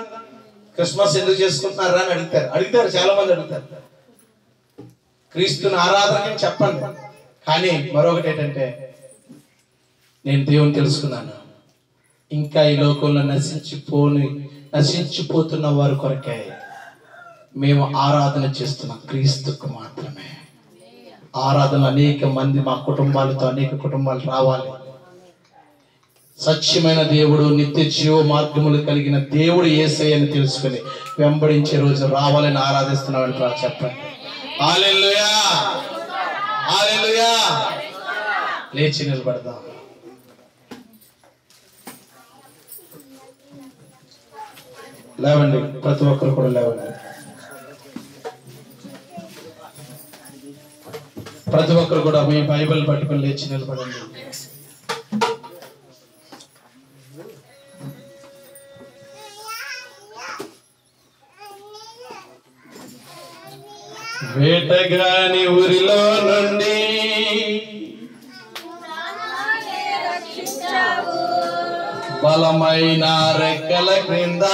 S1: క్రిస్మస్ ఎందుకు చేసుకుంటున్నారా అని అడుగుతారు. చాలా మంది అడుగుతారు. క్రీస్తుని ఆరాధనని చెప్పండి. కానీ మరొకటి ఏంటంటే, నేను దేవుని తెలుసుకున్నాను, ఇంకా ఈ లోకంలో నశించిపోతున్న వారి కొరకే మేము ఆరాధన చేస్తున్నాం. క్రీస్తుకు మాత్రమే ఆరాధన. అనేక మంది మా కుటుంబాలతో అనేక కుటుంబాలు రావాలి. సత్యమైన దేవుడు, నిత్య జీవ మార్గములు కలిగిన దేవుడు యేసయ్యని తెలుసుకుని వెంబడించే రోజు రావాలని ఆరాధిస్తున్నామని చెప్పండి. హల్లెలూయా, హల్లెలూయా. లేచి నిలబడదాం. లేవండి, ప్రతి ఒక్కరు కూడా లేవండి. ప్రతి ఒక్కరు కూడా మీ బైబిల్ పట్టుకొని లేచి నిలబడండి. వేటగాని ఊరిలో నుండి బలమైన రెక్కల క్రింద